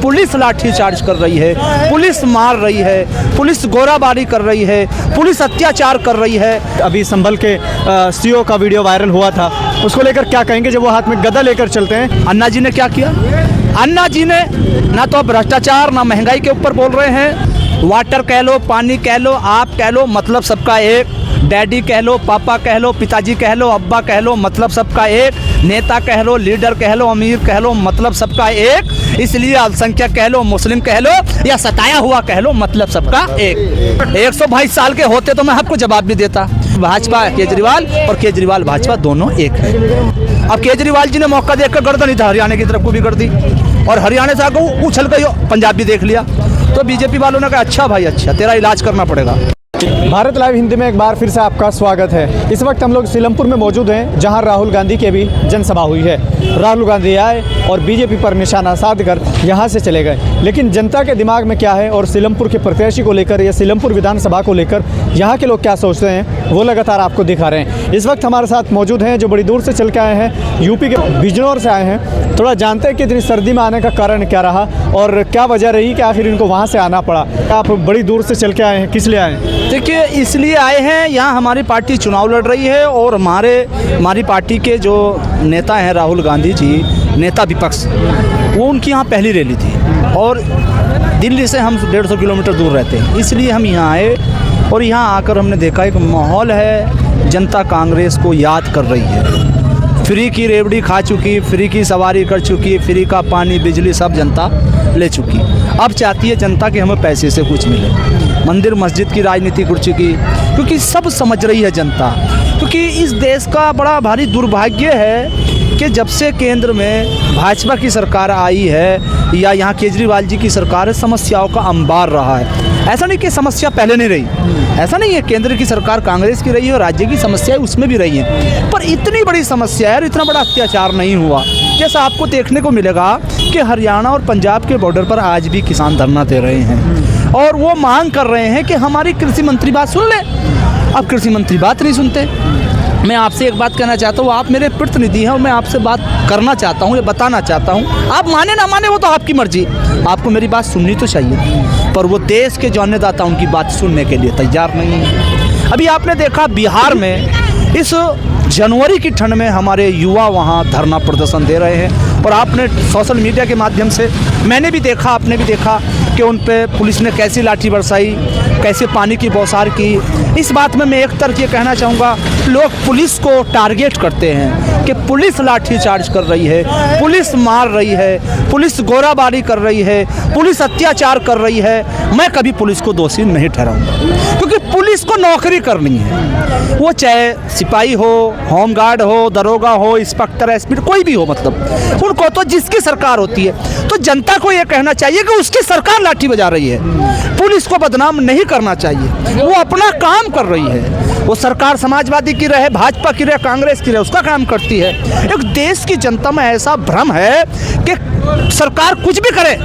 Police lathi charge कर रही है, पुलिस मार रही है, पुलिस गोराबारी कर रही है, पुलिस अत्याचार कर रही है। अभी संभल के सीओ का वीडियो वायरल हुआ था, उसको लेकर क्या कहेंगे जब वो हाथ में गदा लेकर चलते हैं? अन्ना जी ने क्या किया? अन्ना जी ने ना तो भ्रष्टाचार ना महंगाई के ऊपर बोल रहे हैं। वाटर कह लो, पानी कह लो, आप कह लो, मतलब सबका एक। डैडी कह लो, पापा कह लो, पिताजी कह लो, अब्बा कह लो, मतलब सबका एक। नेता कह लो, लीडर कह लो, अमीर कह लो, मतलब सबका एक। इसलिए अल्पसंख्यक कह लो, मुस्लिम कह लो या सताया हुआ कह लो, मतलब सबका एक। 122 साल के होते तो मैं आपको जवाब भी देता। भाजपा केजरीवाल और केजरीवाल भाजपा दोनों एक है। अब केजरीवाल जी ने मौका देखकर गर्दन इधर हरियाणा की तरफ को भी कर दी और हरियाणा से आगे उछल गई पंजाब भी देख लिया। तो बीजेपी वालों ने कहा अच्छा भाई अच्छा, तेरा इलाज करना पड़ेगा। भारत लाइव हिंदी में एक बार फिर से आपका स्वागत है। इस वक्त हम लोग सीलमपुर में मौजूद हैं, जहां राहुल गांधी की भी जनसभा हुई है। राहुल गांधी आए और बीजेपी पर निशाना साधकर यहां से चले गए, लेकिन जनता के दिमाग में क्या है और सीलमपुर के प्रत्याशी को लेकर या सीलमपुर विधानसभा को लेकर यहाँ के लोग क्या सोचते हैं, वो लगातार आपको दिखा रहे हैं। इस वक्त हमारे साथ मौजूद हैं जो बड़ी दूर से चल के आए हैं, यूपी के बिजनौर से आए हैं। थोड़ा जानते हैं कि इतनी सर्दी में आने का कारण क्या रहा और क्या वजह रही कि आखिर इनको वहाँ से आना पड़ा। आप बड़ी दूर से चल के आए हैं, किस लिए आए हैं? देखिए, इसलिए आए हैं, यहाँ हमारी पार्टी चुनाव लड़ रही है और हमारी पार्टी के जो नेता हैं राहुल गांधी जी, नेता विपक्ष, वो उनकी यहाँ पहली रैली थी और दिल्ली से हम 150 किलोमीटर दूर रहते हैं, इसलिए हम यहाँ आए। और यहाँ आकर हमने देखा एक माहौल है, जनता कांग्रेस को याद कर रही है। फ्री की रेवड़ी खा चुकी, फ्री की सवारी कर चुकी, फ्री का पानी बिजली सब जनता ले चुकी। अब चाहती है जनता कि हमें पैसे से कुछ मिले। मंदिर मस्जिद की राजनीति कर चुकी, क्योंकि सब समझ रही है जनता। क्योंकि इस देश का बड़ा भारी दुर्भाग्य है कि जब से केंद्र में भाजपा की सरकार आई है या यहाँ केजरीवाल जी की सरकार है, समस्याओं का अंबार रहा है। ऐसा नहीं कि समस्या पहले नहीं रही, ऐसा नहीं है। केंद्र की सरकार कांग्रेस की रही है और राज्य की समस्या उसमें भी रही है, पर इतनी बड़ी समस्या है और इतना बड़ा अत्याचार नहीं हुआ। जैसा आपको देखने को मिलेगा कि हरियाणा और पंजाब के बॉर्डर पर आज भी किसान धरना दे रहे हैं और वो मांग कर रहे हैं कि हमारी कृषि मंत्री बात सुन ले। अब कृषि मंत्री बात नहीं सुनते। मैं आपसे एक बात कहना चाहता हूँ, आप मेरे प्रतिनिधि हैं और मैं आपसे बात करना चाहता हूँ, ये बताना चाहता हूँ। आप माने ना माने वो तो आपकी मर्जी, आपको मेरी बात सुननी तो चाहिए, पर वो देश के जो अन्नदाता उनकी बात सुनने के लिए तैयार नहीं है। अभी आपने देखा बिहार में इस जनवरी की ठंड में हमारे युवा वहाँ धरना प्रदर्शन दे रहे हैं और आपने सोशल मीडिया के माध्यम से, मैंने भी देखा, आपने भी देखा कि उन पे पुलिस ने कैसी लाठी बरसाई, कैसे पानी की बौछार की। इस बात में मैं एक तरफ ये कहना चाहूँगा, लोग पुलिस को टारगेट करते हैं कि पुलिस लाठीचार्ज कर रही है, पुलिस मार रही है, पुलिस गोराबारी कर रही है, पुलिस अत्याचार कर रही है। मैं कभी पुलिस को दोषी नहीं ठहराऊंगा, क्योंकि पुलिस को नौकरी करनी है। वो चाहे सिपाही हो, होमगार्ड हो, दरोगा हो, इंस्पेक्टर, एसपी, कोई भी हो, मतलब उनको तो जिसकी सरकार होती है तो जनता को ये कहना चाहिए कि उसकी सरकार लाठी बजा रही है। पुलिस को बदनाम नहीं करना चाहिए, वो अपना काम कर रही है। वो सरकार समाजवादी की रहे, भाजपा की रहे, कांग्रेस की रहे, उसका काम करती है। एक देश की जनता में ऐसा भ्रम है कि सरकार कुछ भी करे,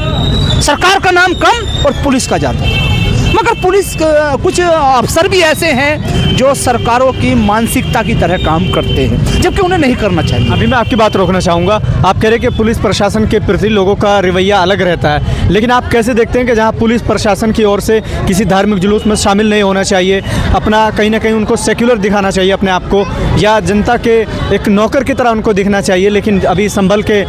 सरकार का नाम कम और पुलिस का ज़्यादा। मगर पुलिस कुछ अफसर भी ऐसे हैं जो सरकारों की मानसिकता की तरह काम करते हैं, जबकि उन्हें नहीं करना चाहिए। अभी मैं आपकी बात रोकना चाहूँगा। आप कह रहे हैं कि पुलिस प्रशासन के प्रति लोगों का रवैया अलग रहता है, लेकिन आप कैसे देखते हैं कि जहाँ पुलिस प्रशासन की ओर से किसी धार्मिक जुलूस में शामिल नहीं होना चाहिए, अपना कहीं ना कहीं उनको सेक्युलर दिखाना चाहिए अपने आप को, या जनता के एक नौकर की तरह उनको दिखना चाहिए, लेकिन अभी संभल के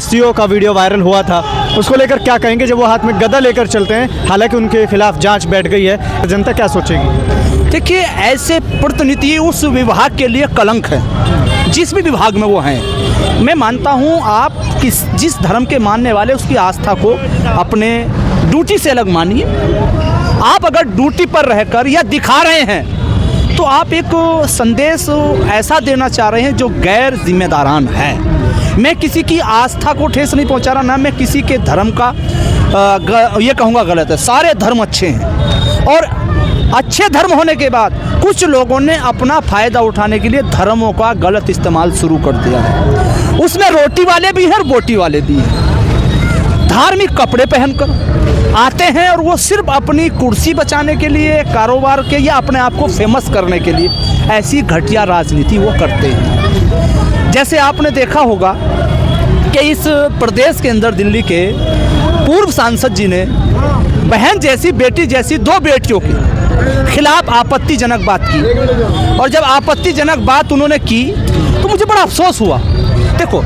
सीओ का वीडियो वायरल हुआ था, उसको लेकर क्या कहेंगे जब वो हाथ में गदा लेकर चलते हैं, हालांकि उनके खिलाफ जांच बैठ गई है, जनता क्या सोचेगी? देखिए, ऐसे प्रतिनिधि उस विभाग के लिए कलंक है, जिस भी विभाग में वो हैं। मैं मानता हूँ आप जिस धर्म के मानने वाले उसकी आस्था को अपने ड्यूटी से अलग मानिए। आप अगर ड्यूटी पर रहकर या दिखा रहे हैं तो आप एक संदेश ऐसा देना चाह रहे हैं जो गैर जिम्मेदारान है। मैं किसी की आस्था को ठेस नहीं पहुंचा रहा, ना मैं किसी के धर्म का ये कहूँगा गलत है। सारे धर्म अच्छे हैं और अच्छे धर्म होने के बाद कुछ लोगों ने अपना फ़ायदा उठाने के लिए धर्मों का गलत इस्तेमाल शुरू कर दिया है। उसमें रोटी वाले भी हैं और बोटी वाले भी हैं। धार्मिक कपड़े पहनकर आते हैं और वो सिर्फ अपनी कुर्सी बचाने के लिए, कारोबार के, या अपने आप को फेमस करने के लिए ऐसी घटिया राजनीति वो करते हैं। जैसे आपने देखा होगा कि इस प्रदेश के अंदर, दिल्ली के, पूर्व सांसद जी ने बहन जैसी, बेटी जैसी 2 बेटियों के खिलाफ आपत्तिजनक बात की, और जब आपत्तिजनक बात उन्होंने की तो मुझे बड़ा अफसोस हुआ। देखो,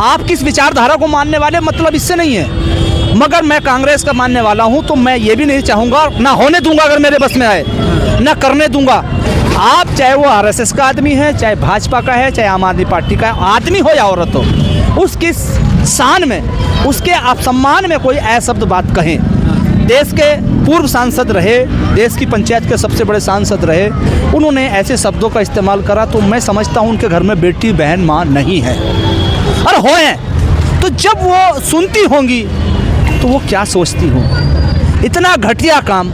आप किस विचारधारा को मानने वाले मतलब इससे नहीं है, मगर मैं कांग्रेस का मानने वाला हूं, तो मैं ये भी नहीं चाहूँगा, ना होने दूंगा अगर मेरे बस में आए, ना करने दूंगा। आप चाहे वो आरएसएस का आदमी है, चाहे भाजपा का है, चाहे आम आदमी पार्टी का आदमी हो या औरत हो, उसकी शान में, उसके अपसम्मान में कोई अशब्द बात कहें। देश के पूर्व सांसद रहे, देश की पंचायत के सबसे बड़े सांसद रहे, उन्होंने ऐसे शब्दों का इस्तेमाल करा, तो मैं समझता हूं उनके घर में बेटी, बहन, माँ नहीं है, और हो हैं तो जब वो सुनती होंगी तो वो क्या सोचती हों। इतना घटिया काम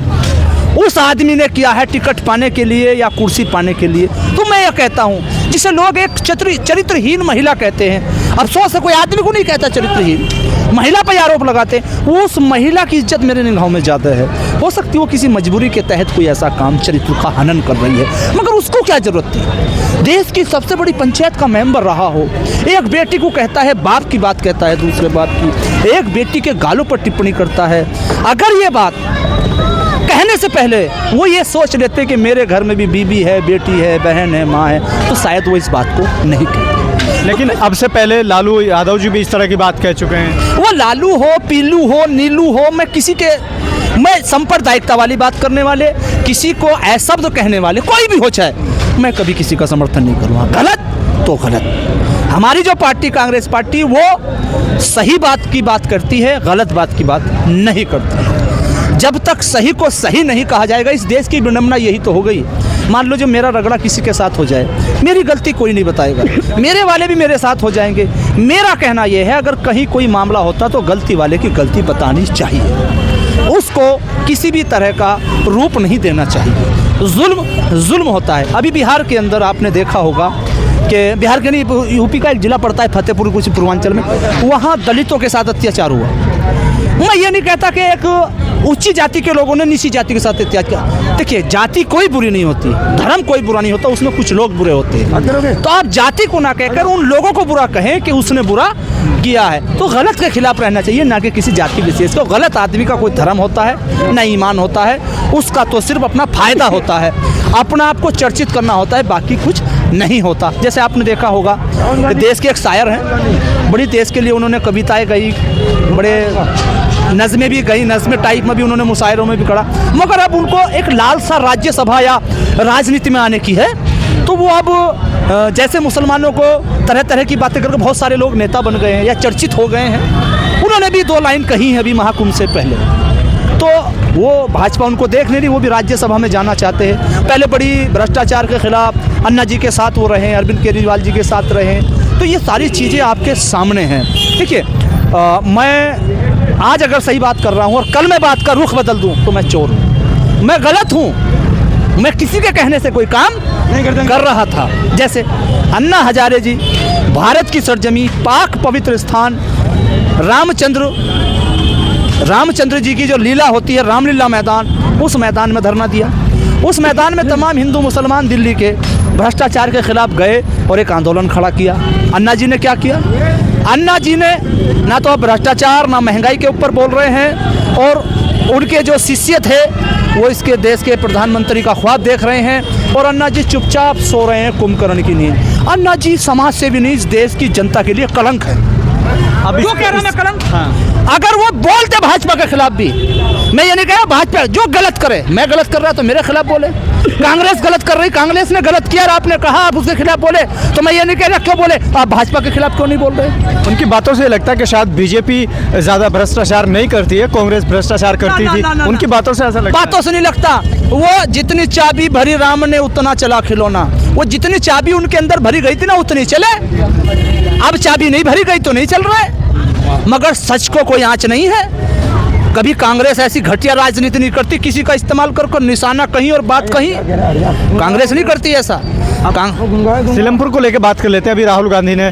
उस आदमी ने किया है टिकट पाने के लिए या कुर्सी पाने के लिए। तो मैं ये कहता हूँ, जिसे लोग एक चरित्रहीन महिला कहते हैं, अफसोस है कोई आदमी को नहीं कहता चरित्रहीन, महिला पर आरोप लगाते हैं, उस महिला की इज्जत मेरे निगाहों में ज़्यादा है। हो सकती है वो किसी मजबूरी के तहत कोई ऐसा काम, चरित्र का हनन कर रही है, मगर उसको क्या ज़रूरत थी। देश की सबसे बड़ी पंचायत का मेंबर रहा हो, एक बेटी को कहता है, बाप की बात कहता है, दूसरे बाप की, एक बेटी के गालों पर टिप्पणी करता है। अगर ये बात कहने से पहले वो ये सोच लेते कि मेरे घर में भी बीबी है, बेटी है, बहन है, माँ है, तो शायद वो इस बात को नहीं कहते। लेकिन अब से पहले लालू यादव जी भी इस तरह की बात कह चुके हैं। वो लालू हो, पीलू हो, नीलू हो, मैं सांप्रदायिकता वाली बात करने वाले, किसी को अशब्द कहने वाले कोई भी हो, चाहे, मैं कभी किसी का समर्थन नहीं करूँगा। गलत तो गलत। हमारी जो पार्टी कांग्रेस पार्टी, वो सही बात की बात करती है, गलत बात की बात नहीं करती है। जब तक सही को सही नहीं कहा जाएगा, इस देश की विडंबना यही तो हो गई। मान लो जो मेरा रगड़ा किसी के साथ हो जाए, मेरी गलती कोई नहीं बताएगा, मेरे वाले भी मेरे साथ हो जाएंगे। मेरा कहना यह है, अगर कहीं कोई मामला होता तो गलती वाले की गलती बतानी चाहिए, उसको किसी भी तरह का रूप नहीं देना चाहिए। जुल्म होता है। अभी बिहार के अंदर आपने देखा होगा कि बिहार के नहीं, यूपी का एक जिला पड़ता है फतेहपुर, कुछ पूर्वांचल में, वहाँ दलितों के साथ अत्याचार हुआ। मैं ये नहीं कहता कि एक उच्च जाति के लोगों ने नीची जाति के साथ अत्याचार किया। देखिए, जाति कोई बुरी नहीं होती, धर्म कोई बुरा नहीं होता, उसमें कुछ लोग बुरे होते हैं। तो आप जाति को ना कहकर उन लोगों को बुरा कहें कि उसने बुरा किया है, तो गलत के खिलाफ रहना चाहिए, ना कि किसी जाति विशेष को। गलत आदमी का कोई धर्म होता है, ना ईमान होता है, उसका तो सिर्फ अपना फायदा होता है, अपना आप को चर्चित करना होता है, बाकी कुछ नहीं होता। जैसे आपने देखा होगा, देश के एक शायर हैं, बड़ी देश के लिए उन्होंने कविताएं गई, बड़े नज़में भी गई, नज़्म टाइप में भी उन्होंने मुशायरों में भी करा, मगर अब उनको एक लालसा राज्यसभा या राजनीति में आने की है। तो वो अब जैसे मुसलमानों को तरह तरह की बातें करके बहुत सारे लोग नेता बन गए हैं या चर्चित हो गए हैं, उन्होंने भी 2 लाइन कही है अभी महाकुंभ से पहले। तो वो भाजपा उनको देख नहीं रही, वो भी राज्यसभा में जाना चाहते हैं। पहले बड़ी भ्रष्टाचार के खिलाफ अन्ना जी के साथ वो रहे, अरविंद केजरीवाल जी के साथ रहे, तो ये सारी चीज़ें आपके सामने हैं। देखिए, मैं आज अगर सही बात कर रहा हूँ और कल मैं बात का रुख बदल दूँ तो मैं चोर हूँ, मैं गलत हूँ, मैं किसी के कहने से कोई काम नहीं कर रहा था। जैसे अन्ना हजारे जी, भारत की सरजमी, पाक पवित्र स्थान, रामचंद्र जी की जो लीला होती है, रामलीला मैदान, उस मैदान में धरना दिया। उस मैदान में तमाम हिंदू मुसलमान दिल्ली के भ्रष्टाचार के खिलाफ गए और एक आंदोलन खड़ा किया। अन्ना जी ने क्या किया? अन्ना जी ने ना तो भ्रष्टाचार ना महंगाई के ऊपर बोल रहे हैं, और उनके जो शिष्य थे वो इसके देश के प्रधानमंत्री का ख्वाब देख रहे हैं, और अन्ना जी चुपचाप सो रहे हैं कुंभकर्ण की नींद। अन्ना जी समाज सेवी नहीं, इस देश की जनता के लिए कलंक है। अब जो कह रहा मैं कलंक, अगर वो बोलते भाजपा के खिलाफ भी, मैं ये नहीं कह रहा भाजपा जो गलत करे, मैं गलत कर रहा तो मेरे खिलाफ बोले, कांग्रेस गलत कर रही, कांग्रेस ने गलत किया और आपने कहा आप उसके खिलाफ बोले, तो मैं ये नहीं कह रहा क्यों बोले, आप भाजपा के खिलाफ क्यों नहीं बोल रहे? उनकी बातों से लगता है कि शायद बीजेपी ज़्यादा भ्रष्टाचार नहीं करती है, कांग्रेस भ्रष्टाचार करती थी। उनकी बातों से ऐसा लगता है। बातों से नहीं लगता, वो जितनी चाबी भरी राम ने उतना चला खिलौना, वो जितनी चाबी उनके अंदर भरी गई थी ना उतनी चले, अब चाबी नहीं भरी गई तो नहीं चल रहा है। मगर सच को कोई आँच नहीं है। कभी कांग्रेस ऐसी घटिया राजनीति नहीं करती, किसी का इस्तेमाल कर निशाना कहीं और बात कहीं, कांग्रेस नहीं करती ऐसा। सीलमपुर को लेकर बात कर लेते हैं। अभी राहुल गांधी ने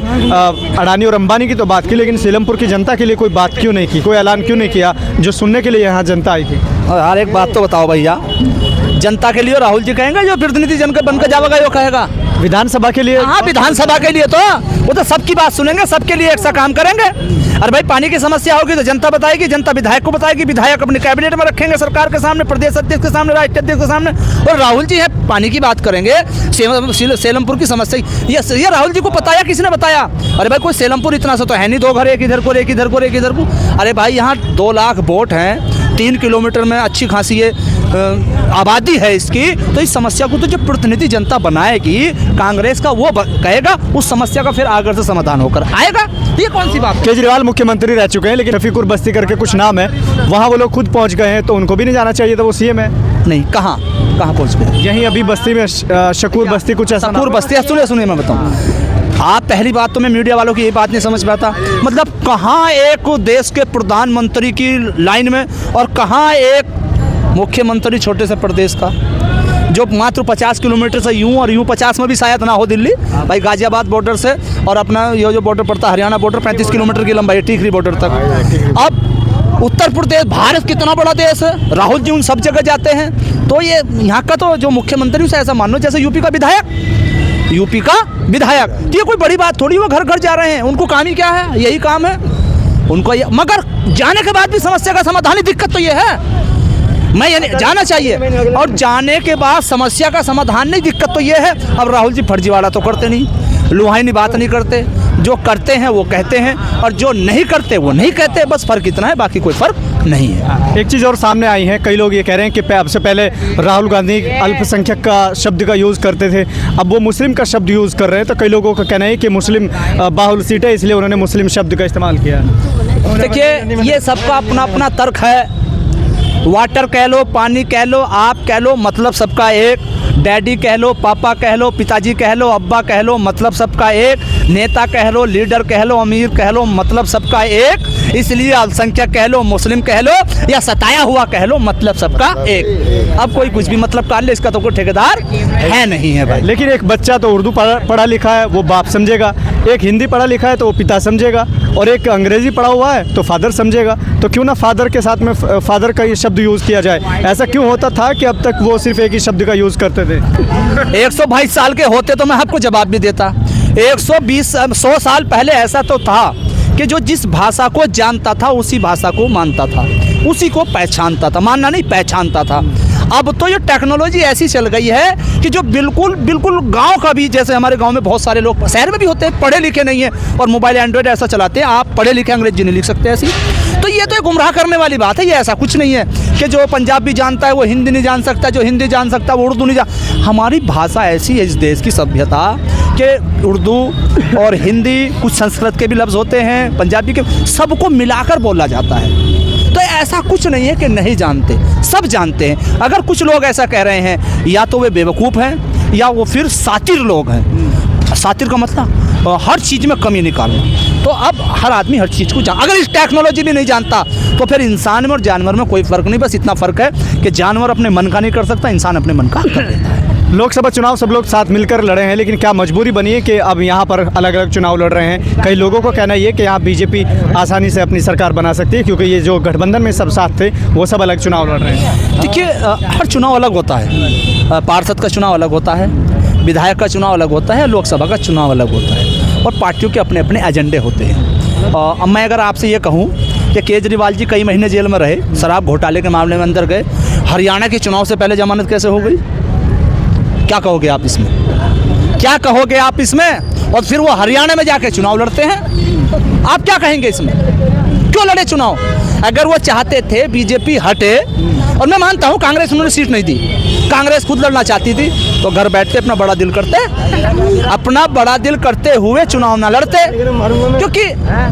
अडानी और अंबानी की तो बात की, लेकिन सीलमपुर की जनता के लिए कोई बात क्यों नहीं की, कोई ऐलान क्यों नहीं किया जो सुनने के लिए यहाँ जनता आई थी? यार एक बात तो बताओ भैया, जनता के लिए राहुल जी कहेंगे जो प्रतिनिधि जन का बनकर जाएगा वो कहेगा? विधानसभा के लिए? हाँ, विधानसभा के लिए तो वो तो सबकी बात सुनेंगे, सबके लिए एक सा काम करेंगे। अरे भाई पानी की समस्या होगी तो जनता बताएगी, जनता विधायक को बताएगी, विधायक अपने कैबिनेट में रखेंगे, सरकार के सामने, प्रदेश अध्यक्ष के सामने, राष्ट्रीय अध्यक्ष के सामने। और राहुल जी है पानी की बात करेंगे, सेलमपुर की समस्या ये राहुल जी को पता है, किसने बताया? अरे भाई कोई सेलमपुर इतना सा तो है नहीं, 2 घर एक इधर को एक इधर को एक इधर को। अरे भाई यहाँ 2 लाख वोट हैं, 3 किलोमीटर में अच्छी खासी ये आबादी है इसकी, तो इस समस्या को तो जो प्रतिनिधि जनता बनाएगी कांग्रेस का वो कहेगा, उस समस्या का फिर आगे से समाधान होकर आएगा। ये कौन सी बात? केजरीवाल मुख्यमंत्री रह चुके हैं, लेकिन रफीकुर बस्ती करके कुछ नाम है, वहाँ वो लोग खुद पहुँच गए हैं, तो उनको भी नहीं जाना चाहिए था? वो सीएम है। नहीं, कहाँ पहुँच गए? यहीं अभी बस्ती में शकूर बस्ती कुछ ऐसा। शकूर बस्ती, सुनिए मैं बताऊँ। आप पहली बात तो मैं मीडिया वालों की ये बात नहीं समझ पाता, मतलब कहाँ एक देश के प्रधानमंत्री की लाइन में और कहाँ एक मुख्यमंत्री छोटे से प्रदेश का, जो मात्र 50 किलोमीटर से यूं और यूं 50 में भी शायद ना हो दिल्ली भाई, गाजियाबाद बॉर्डर से और अपना ये जो बॉर्डर पड़ता है हरियाणा बॉर्डर 35 किलोमीटर की लंबाई, टीकरी बॉर्डर तक। अब उत्तर प्रदेश, भारत कितना बड़ा देश है, राहुल जी उन सब जगह जाते हैं, तो ये यहाँ का तो जो मुख्यमंत्री उसे ऐसा मान लो जैसे यूपी का विधायक, तो ये कोई बड़ी बात थोड़ी, वो घर घर जा रहे हैं, उनको काम ही क्या है, यही काम है उनको। मगर जाने के बाद भी समस्या का समाधान ही, दिक्कत तो ये है, मैं ये जाना चाहिए और जाने के बाद समस्या का समाधान नहीं, दिक्कत तो ये है। अब राहुल जी फर्जीवाड़ा तो करते नहीं, लुहानी बात नहीं करते, जो करते हैं वो कहते हैं और जो नहीं करते वो नहीं कहते, बस फर्क इतना है, बाकी कोई फर्क नहीं है। एक चीज़ और सामने आई है, कई लोग ये कह रहे हैं कि अब से पहले राहुल गांधी अल्पसंख्यक का शब्द का यूज़ करते थे, अब वो मुस्लिम का शब्द यूज़ कर रहे हैं, तो कई लोगों का कहना है कि मुस्लिम बाहुल सीट है इसलिए उन्होंने मुस्लिम शब्द का इस्तेमाल किया। देखिए ये सबका अपना अपना तर्क है, वाटर कह लो, पानी कह लो, आप कह लो, मतलब सबका एक, डैडी कह लो, पापा कह लो, पिताजी कह लो, अब्बा कह लो, मतलब सबका एक, नेता कह लो, लीडर कह लो, अमीर कह लो, मतलब सबका एक, इसलिए अल्पसंख्यक कह लो, मुस्लिम कह लो या सताया हुआ कह लो, मतलब सबका एक। अब कोई कुछ भी मतलब कर ले, इसका तो कोई ठेकेदार है नहीं है भाई। लेकिन एक बच्चा तो उर्दू पढ़ा लिखा है, वो बाप समझेगा, एक हिंदी पढ़ा लिखा है तो वो पिता समझेगा, और एक अंग्रेजी पढ़ा हुआ है तो फादर समझेगा, तो क्यों ना फादर के साथ में फादर का ये शब्द यूज़ किया जाए। ऐसा क्यों होता था कि अब तक वो सिर्फ एक ही शब्द का यूज़ करते थे? 122 साल के होते तो मैं आपको जवाब भी देता। 100 साल पहले ऐसा तो था कि जो जिस भाषा को जानता था उसी भाषा को मानता था, उसी को पहचानता था, मानना नहीं पहचानता था। अब तो ये टेक्नोलॉजी ऐसी चल गई है कि जो बिल्कुल गांव का भी, जैसे हमारे गांव में बहुत सारे लोग शहर में भी होते हैं पढ़े लिखे नहीं हैं और मोबाइल एंड्रॉयड ऐसा चलाते हैं, आप पढ़े लिखे अंग्रेजी नहीं लिख सकते ऐसी, तो ये तो एक गुमराह करने वाली बात है। ये ऐसा कुछ नहीं है कि जो पंजाबी जानता है वो हिंदी नहीं जान सकता, जो हिंदी जान सकता है वो उर्दू नहीं जान। हमारी भाषा ऐसी है इस देश की सभ्यता कि उर्दू और हिंदी, कुछ संस्कृत के भी लफ्ज़ होते हैं, पंजाबी के, सबको मिलाकर बोला जाता है। तो ऐसा कुछ नहीं है कि नहीं जानते, सब जानते हैं। अगर कुछ लोग ऐसा कह रहे हैं या तो वे बेवकूफ़ हैं या वो फिर सातिर लोग हैं। सातिर का मतलब हर चीज़ में कमी निकालना। तो अब हर आदमी हर चीज़ को अगर इस टेक्नोलॉजी भी नहीं जानता तो फिर इंसान में और जानवर में कोई फ़र्क नहीं, बस इतना फ़र्क है कि जानवर अपने मन का नहीं कर सकता, इंसान अपने मन का कर देता है। लोकसभा चुनाव सब लोग साथ मिलकर लड़े हैं, लेकिन क्या मजबूरी बनी है कि अब यहाँ पर अलग अलग चुनाव लड़ रहे हैं? कई लोगों को कहना ये कि यहाँ बीजेपी आसानी से अपनी सरकार बना सकती है, क्योंकि ये जो गठबंधन में सब साथ थे वो सब अलग चुनाव लड़ रहे हैं। देखिए हर चुनाव अलग होता है, पार्षद का चुनाव अलग होता है, विधायक का चुनाव अलग होता है, लोकसभा का चुनाव अलग होता है, और पार्टियों के अपने अपने एजेंडे होते हैं। अब मैं अगर आपसे ये कहूँ कि केजरीवाल जी कई महीने जेल में रहे, शराब घोटाले के मामले में अंदर गए, हरियाणा के चुनाव से पहले जमानत कैसे हो गई? क्या कहोगे आप इसमें? क्या कहोगे आप इसमें? और फिर वो हरियाणा में जाके चुनाव लड़ते हैं, आप क्या कहेंगे इसमें? क्यों लड़े चुनाव? अगर वो चाहते थे बीजेपी हटे, और मैं मानता हूँ कांग्रेस उन्होंने सीट नहीं दी, कांग्रेस खुद लड़ना चाहती थी, तो घर बैठते अपना बड़ा दिल करते, अपना बड़ा दिल करते हुए चुनाव ना लड़ते। क्योंकि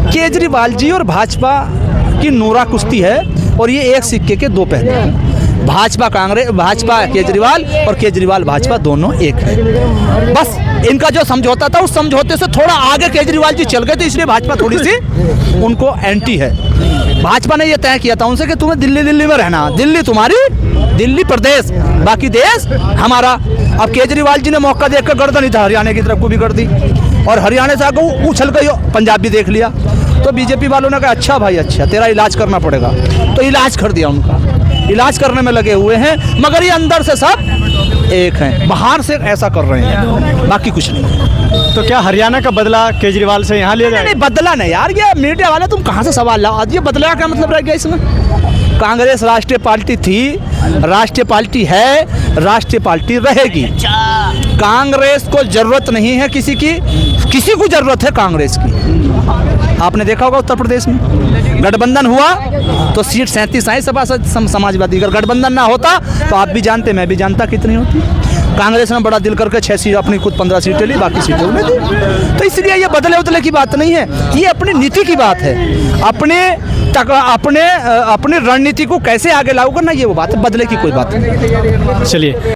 केजरीवाल जी और भाजपा की नूरा कुश्ती है, और ये एक सिक्के के 2 पहलू हैं। भाजपा कांग्रेस, भाजपा केजरीवाल और केजरीवाल भाजपा दोनों एक है। बस इनका जो समझौता था उस समझौते से थोड़ा आगे केजरीवाल जी चल गए, तो इसलिए भाजपा थोड़ी सी उनको एंटी है। भाजपा ने ये तय किया था उनसे कि तुम्हें दिल्ली में रहना, दिल्ली तुम्हारी, दिल्ली प्रदेश, बाकी देश हमारा। अब केजरीवाल जी ने मौका देखकर गर्दन ही था हरियाणा की तरफ को भी कर दी, और हरियाणा से आगे उछल गई पंजाब भी देख लिया। तो बीजेपी वालों ने कहा अच्छा भाई अच्छा, तेरा इलाज करना पड़ेगा, तो इलाज कर दिया उनका। इलाज करने में लगे हुए हैं, मगर ये अंदर से सब एक हैं, बाहर से ऐसा कर रहे हैं, बाकी कुछ नहीं। तो क्या हरियाणा का बदला केजरीवाल से यहाँ लिया नहीं जाए? नहीं, बदला नहीं यार, ये मीडिया वाले तुम कहाँ से सवाल लाओ, ये बदला का क्या मतलब रह गया इसमें? कांग्रेस राष्ट्रीय पार्टी थी, राष्ट्रीय पार्टी है, राष्ट्रीय पार्टी रहेगी। कांग्रेस को जरूरत नहीं है किसी की, किसी को जरूरत है कांग्रेस की। आपने देखा होगा उत्तर प्रदेश में गठबंधन हुआ तो सीट 37 आई समाजवादी, अगर गठबंधन ना होता तो आप भी जानते, मैं भी जानता कितनी होती। कांग्रेस ने बड़ा दिल करके 6 सीट, अपनी खुद 15 सीटें ली, बाकी सीटें उन्हें दी। तो इसलिए ये बदले उदले की बात नहीं है, ये अपनी नीति की बात है, अपने रणनीति को कैसे आगे लागू करना, ये वो बात है, बदले की कोई बात नहीं। चलिए,